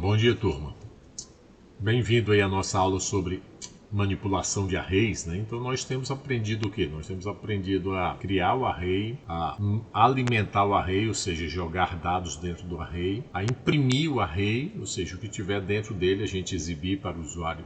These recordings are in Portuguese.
Bom dia, turma. Bem-vindo aí à nossa aula sobre manipulação de arrays, né? Então nós temos aprendido o quê? Nós temos aprendido a criar o array, a alimentar o array, ou seja, jogar dados dentro do array, a imprimir o array, ou seja, o que tiver dentro dele a gente exibir para o usuário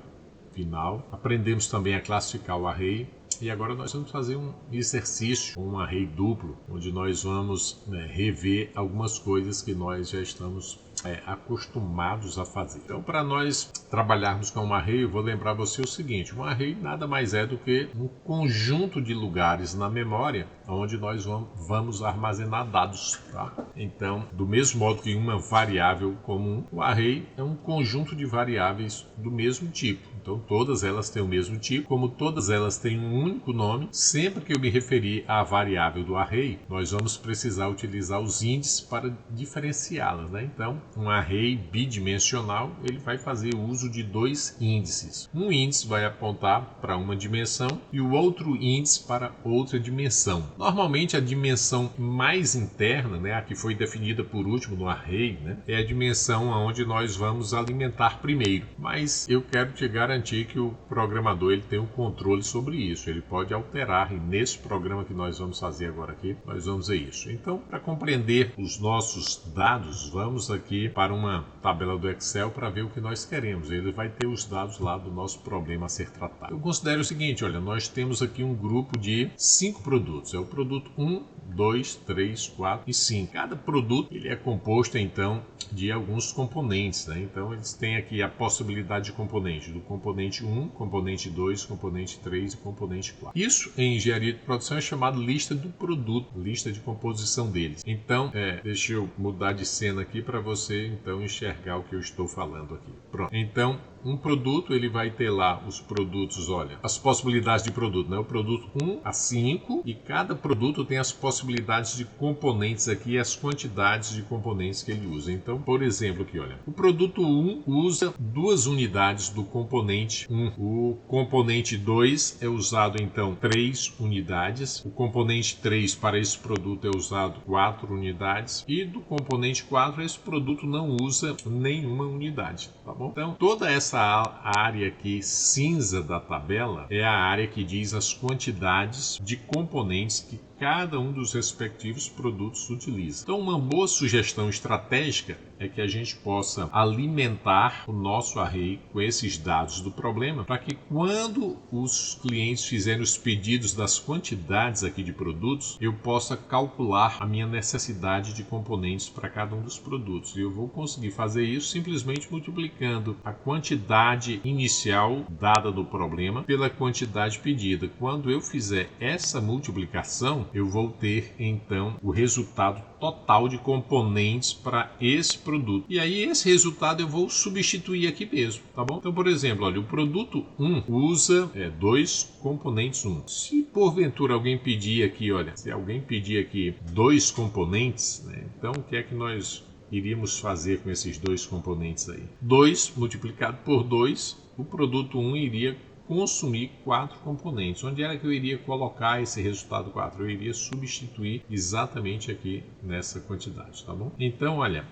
final. Aprendemos também a classificar o array. E agora nós vamos fazer um exercício com um array duplo, onde nós vamos rever algumas coisas que nós já estamos acostumados a fazer. Então, para nós trabalharmos com um array, eu vou lembrar você o seguinte: um array nada mais é do que um conjunto de lugares na memória onde nós vamos armazenar dados. Tá? Então, do mesmo modo que uma variável comum, o array é um conjunto de variáveis do mesmo tipo. Então, todas elas têm o mesmo tipo, como todas elas têm um único nome. Sempre que eu me referir à variável do array, nós vamos precisar utilizar os índices para diferenciá-las, né? Então, um array bidimensional, ele vai fazer uso de dois índices. Um índice vai apontar para uma dimensão e o outro índice para outra dimensão. Normalmente, a dimensão mais interna, né, a que foi definida por último no array, né, é a dimensão onde nós vamos alimentar primeiro. Mas eu quero te garantir que o programador ele tem um controle sobre isso. Ele pode alterar, e nesse programa que nós vamos fazer agora aqui, nós vamos ver isso. Então, para compreender os nossos dados, vamos aqui para uma tabela do Excel para ver o que nós queremos. Ele vai ter os dados lá do nosso problema a ser tratado. Eu considero o seguinte, olha, nós temos aqui um grupo de 5 produtos. É o produto 1, 2, 3, 4 e 5. Cada produto ele é composto, então, de alguns componentes, né? Então, eles têm aqui a possibilidade de componente do componente 1, componente 2, componente 3 e componente 4. Isso, em engenharia de produção, é chamado lista do produto, lista de composição deles. Então, deixa eu mudar de cena aqui para você, então, enxergar o que eu estou falando aqui. Pronto. Então, um produto, ele vai ter lá os produtos, olha, as possibilidades de produto, né? O produto 1 a 5, e cada produto tem as possibilidades de componentes aqui, as quantidades de componentes que ele usa. Então, por exemplo, aqui, olha, o produto 1 usa 2 unidades do componente 1. O componente 2 é usado, então, 3 unidades. O componente 3 para esse produto é usado 4 unidades. E do componente 4, esse produto não usa nenhuma unidade, tá bom? Então, toda essa área aqui cinza da tabela é a área que diz as quantidades de componentes que cada um dos respectivos produtos utiliza. Então, uma boa sugestão estratégica é que a gente possa alimentar o nosso array com esses dados do problema, para que quando os clientes fizerem os pedidos das quantidades aqui de produtos, eu possa calcular a minha necessidade de componentes para cada um dos produtos. E eu vou conseguir fazer isso simplesmente multiplicando a quantidade inicial dada do problema pela quantidade pedida. Quando eu fizer essa multiplicação, eu vou ter então o resultado total de componentes para esse produto. E aí esse resultado eu vou substituir aqui mesmo, tá bom? Então, por exemplo, olha, o produto 1 usa 2 componentes 1. Se porventura alguém pedir aqui, olha, se alguém pedir aqui 2 componentes, né, então o que é que nós iríamos fazer com esses 2 componentes aí? 2 multiplicado por 2, o produto 1 iria consumir 4 componentes. Onde era que eu iria colocar esse resultado 4? Eu iria substituir exatamente aqui nessa quantidade, tá bom? Então, olha,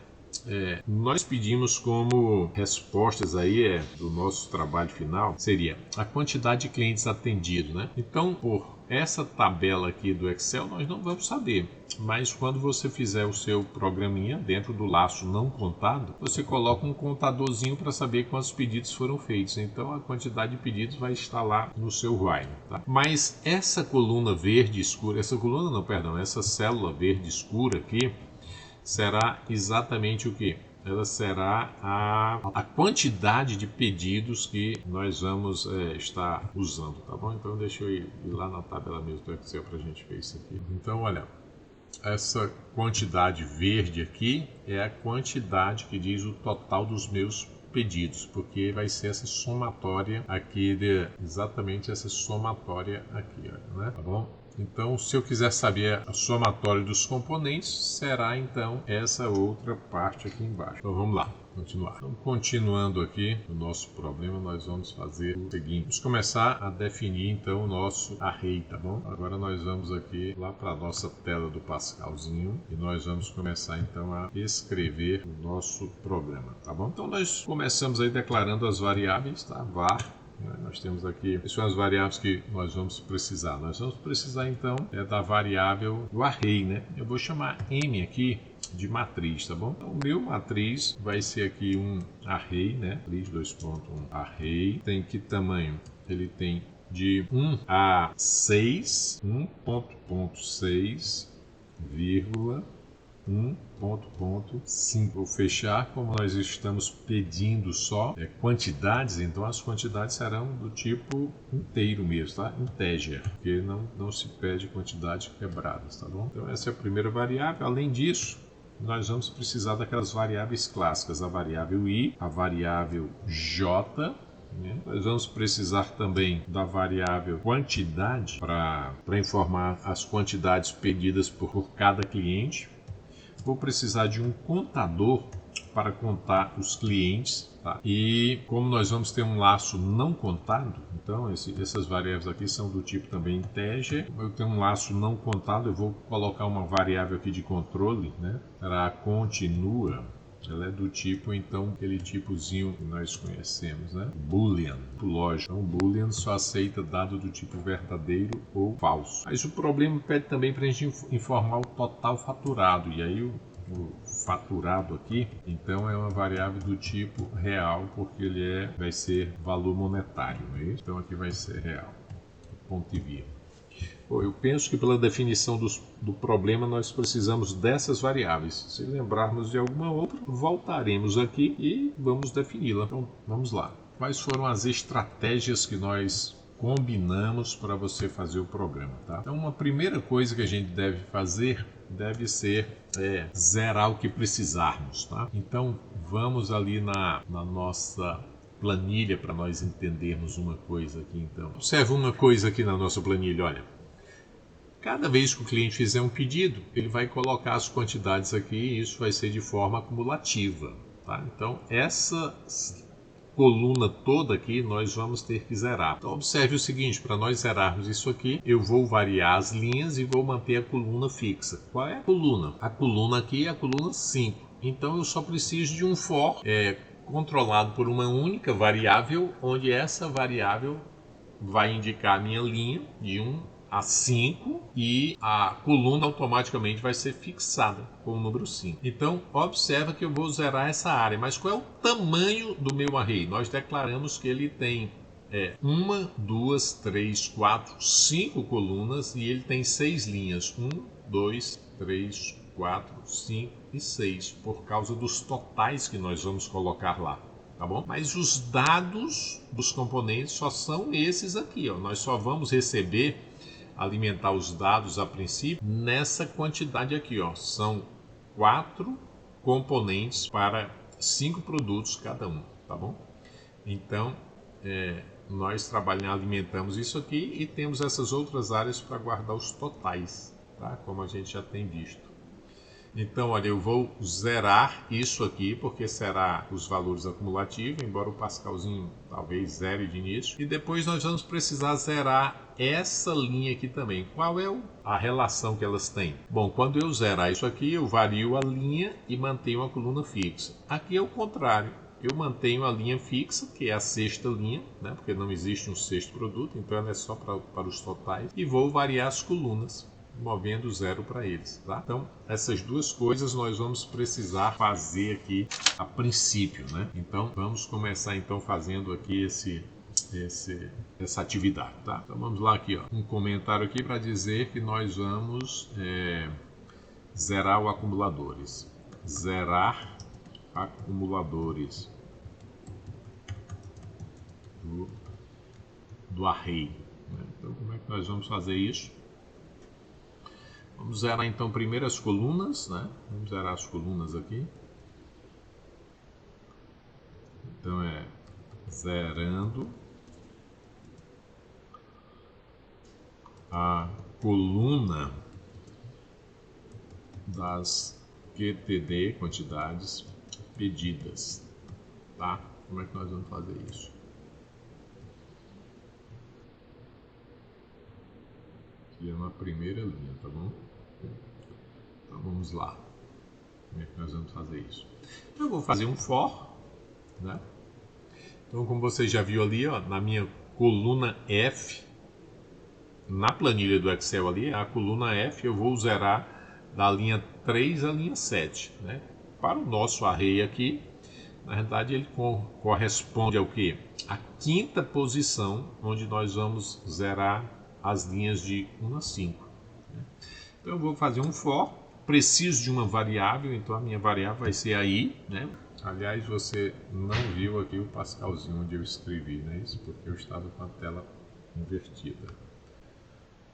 nós pedimos como respostas aí do nosso trabalho final, seria a quantidade de clientes atendidos, né? Então, por essa tabela aqui do Excel, nós não vamos saber, mas quando você fizer o seu programinha dentro do laço não contado, você coloca um contadorzinho para saber quantos pedidos foram feitos. Então, a quantidade de pedidos vai estar lá no seu while, tá? Mas essa coluna verde escura, essa célula verde escura aqui, será exatamente o que? Ela será a quantidade de pedidos que nós vamos estar usando, tá bom? Então deixa eu ir lá na tabela mesmo do Excel para a gente ver isso aqui. Então, olha, essa quantidade verde aqui é a quantidade que diz o total dos meus pedidos, porque vai ser essa somatória aqui, exatamente essa somatória aqui, olha, né? Tá bom? Então, se eu quiser saber a somatória dos componentes, será então essa outra parte aqui embaixo. Então, vamos lá. continuar. Então, continuando aqui o nosso problema, nós vamos fazer o seguinte. Vamos começar a definir então o nosso array, tá bom? Agora nós vamos aqui lá para a nossa tela do Pascalzinho e nós vamos começar então a escrever o nosso programa, tá bom? Então nós começamos aí declarando as variáveis, tá? Var. Nós temos aqui, essas são as variáveis que nós vamos precisar. Nós vamos precisar então da variável do array, né? Eu vou chamar M aqui de matriz, tá bom? Então, o meu matriz vai ser aqui um array, né? Matriz 2.1 array. Tem que tamanho? Ele tem de 1 a 6, 1.6, 1.5. Vou fechar, como nós estamos pedindo só quantidades, então as quantidades serão do tipo inteiro mesmo, tá? Integer, porque não se pede quantidade quebradas, tá bom? Então essa é a primeira variável. Além disso, nós vamos precisar daquelas variáveis clássicas, a variável i, a variável j, né? Nós vamos precisar também da variável quantidade para informar as quantidades pedidas por cada cliente. Vou precisar de um contador para contar os clientes, tá? E como nós vamos ter um laço não contado, então essas variáveis aqui são do tipo também integer. Eu tenho um laço não contado, eu vou colocar uma variável aqui de controle, né? Ela continua. Ela é do tipo, então, aquele tipozinho que nós conhecemos, né? Boolean, lógico. Então, Boolean só aceita dado do tipo verdadeiro ou falso. Mas o problema pede também para a gente informar o total faturado. E aí o faturado aqui, então, é uma variável do tipo real, porque ele vai ser valor monetário, não é isso? Então, aqui vai ser real, ponto e vírgula. Bom, eu penso que pela definição do problema nós precisamos dessas variáveis. Se lembrarmos de alguma outra, voltaremos aqui e vamos defini-la. Então, vamos lá. Quais foram as estratégias que nós combinamos para você fazer o programa, tá? Então, uma primeira coisa que a gente deve fazer deve ser zerar o que precisarmos, tá? Então, vamos ali na nossa planilha para nós entendermos uma coisa aqui, então. Observe uma coisa aqui na nossa planilha, olha. Cada vez que o cliente fizer um pedido, ele vai colocar as quantidades aqui e isso vai ser de forma acumulativa, tá? Então, essa coluna toda aqui nós vamos ter que zerar. Então, observe o seguinte, para nós zerarmos isso aqui, eu vou variar as linhas e vou manter a coluna fixa. Qual é a coluna? A coluna aqui é a coluna 5. Então, eu só preciso de um for controlado por uma única variável, onde essa variável vai indicar a minha linha de 1 a 5 e a coluna automaticamente vai ser fixada com o número 5. Então, observa que eu vou zerar essa área. Mas qual é o tamanho do meu array? Nós declaramos que ele tem 1, 2, 3, 4, 5 colunas e ele tem 6 linhas. 1, 2, 3, 4, 5 e 6, por causa dos totais que nós vamos colocar lá. Tá bom? Mas os dados dos componentes só são esses aqui, ó. Nós só vamos alimentar os dados a princípio nessa quantidade aqui, ó. São 4 componentes para 5 produtos cada um, tá bom? Então, nós alimentamos isso aqui e temos essas outras áreas para guardar os totais, tá? Como a gente já tem visto. Então, olha, eu vou zerar isso aqui, porque será os valores acumulativos, embora o Pascalzinho talvez zere de início. E depois nós vamos precisar zerar essa linha aqui também. Qual é a relação que elas têm? Bom, quando eu zerar isso aqui, eu vario a linha e mantenho a coluna fixa. Aqui é o contrário. Eu mantenho a linha fixa, que é a sexta linha, né? Porque não existe um sexto produto, então ela é só para os totais. E vou variar as colunas, movendo 0 para eles, tá? Então, essas duas coisas nós vamos precisar fazer aqui a princípio, né? Então, vamos começar então fazendo aqui essa atividade, tá? Então, vamos lá aqui, ó, um comentário aqui para dizer que nós vamos zerar o acumuladores. Zerar acumuladores do array, né? Então, como é que nós vamos fazer isso? Vamos zerar então primeiro as colunas, né? Vamos zerar as colunas aqui. Então zerando a coluna das QTD, quantidades pedidas. tá? Como é que nós vamos fazer isso? Aqui é na primeira linha, tá bom? Então vamos lá. Como é que nós vamos fazer isso? Eu vou fazer um for, né? Então, como você já viu ali, ó, na minha coluna F, na planilha do Excel ali, a coluna F eu vou zerar da linha 3 à linha 7, né? Para o nosso array aqui, na verdade ele corresponde ao que? A quinta posição, onde nós vamos zerar as linhas de 1 a 5. Né? Então eu vou fazer um for, preciso de uma variável, então a minha variável vai ser aí, né? Aliás, você não viu aqui o Pascalzinho onde eu escrevi, né? Isso porque eu estava com a tela invertida.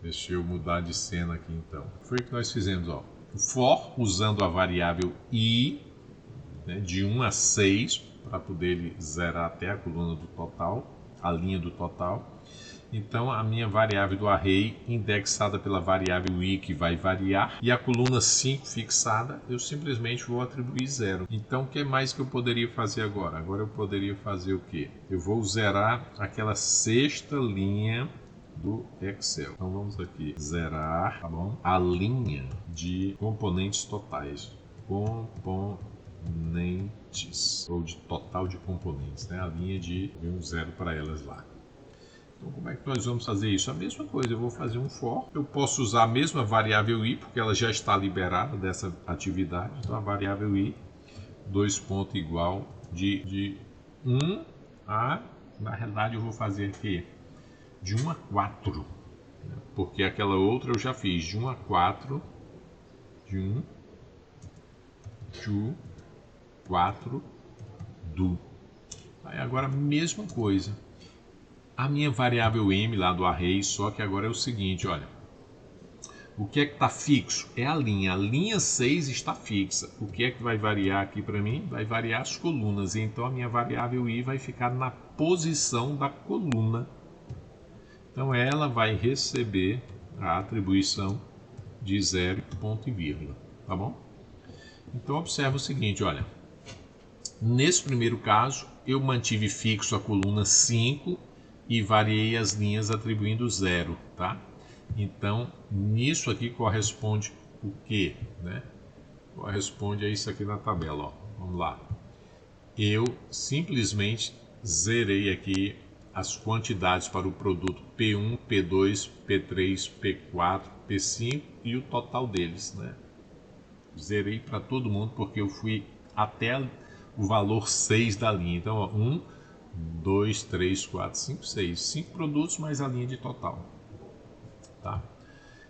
Deixa eu mudar de cena aqui então. Foi o que nós fizemos, ó. O for usando a variável i, né, de 1 a 6, para poder ele zerar até a coluna do total, a linha do total. Então a minha variável do array indexada pela variável i, que vai variar, e a coluna 5 fixada, eu simplesmente vou atribuir 0. Então o que mais que eu poderia fazer agora? Agora eu poderia fazer o quê? Eu vou zerar aquela sexta linha do Excel. Então vamos aqui zerar, tá bom? A linha de componentes totais. Componentes, ou de total de componentes, né? A linha de um zero para elas lá. Então, como é que nós vamos fazer isso? A mesma coisa, eu vou fazer um for. Eu posso usar a mesma variável i, porque ela já está liberada dessa atividade. Então, a variável i, 2 ponto igual de 1 a... Na realidade, eu vou fazer aqui de 1 a 4. Porque aquela outra eu já fiz de 1 a 4. De 1, to, 4, do. Aí agora, mesma coisa. A minha variável m lá do array, só que agora é o seguinte, olha. O que é que está fixo? É a linha. A linha 6 está fixa. O que é que vai variar aqui para mim? Vai variar as colunas. Então a minha variável i vai ficar na posição da coluna. Então ela vai receber a atribuição de 0, ponto e vírgula. Tá bom? Então observa o seguinte, olha. Nesse primeiro caso, eu mantive fixo a coluna 5 e variei as linhas atribuindo 0, tá? Então, nisso aqui corresponde o quê? Né? Corresponde a isso aqui na tabela, ó. Vamos lá. Eu simplesmente zerei aqui as quantidades para o produto P1, P2, P3, P4, P5 e o total deles, né? Zerei para todo mundo porque eu fui até o valor 6 da linha. Então, ó, 1, 2, 3, 4, 5, 6. 5 produtos mais a linha de total. Tá?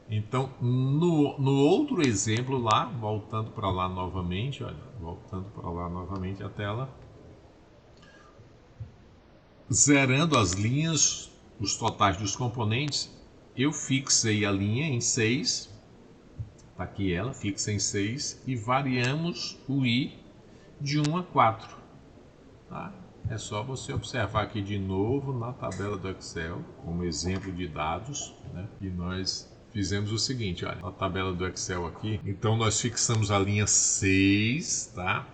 Então, no outro exemplo lá, voltando para lá novamente, olha, voltando para lá novamente a tela, zerando as linhas, os totais dos componentes, eu fixei a linha em 6, tá aqui ela, fixa em 6, e variamos o i de 1 a 4, tá? É só você observar aqui de novo na tabela do Excel, como exemplo de dados, né? E nós fizemos o seguinte, olha, na tabela do Excel aqui, então nós fixamos a linha 6, tá?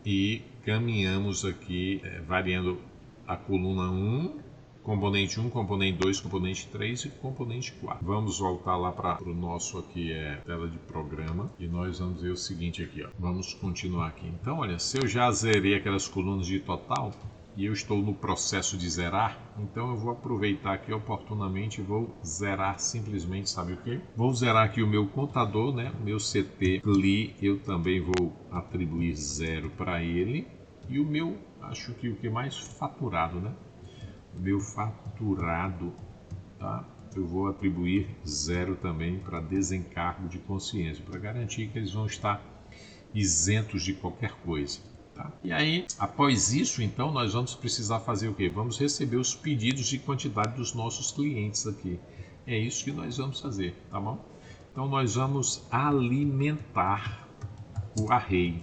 E caminhamos aqui, variando a coluna 1, componente 1, componente 2, componente 3 e componente 4. Vamos voltar lá para o nosso aqui, tela de programa, e nós vamos ver o seguinte aqui, ó. Vamos continuar aqui. Então, olha, se eu já zerei aquelas colunas de total, e eu estou no processo de zerar, então eu vou aproveitar aqui oportunamente e vou zerar simplesmente, sabe o que? Vou zerar aqui o meu contador, né? O meu CT CLI, eu também vou atribuir 0 para ele. E o meu, acho que o que mais faturado, né? O meu faturado, tá? Eu vou atribuir 0 também para desencargo de consciência, para garantir que eles vão estar isentos de qualquer coisa. Tá? E aí, após isso, então, nós vamos precisar fazer o quê? Vamos receber os pedidos de quantidade dos nossos clientes aqui. É isso que nós vamos fazer, tá bom? Então, nós vamos alimentar o array.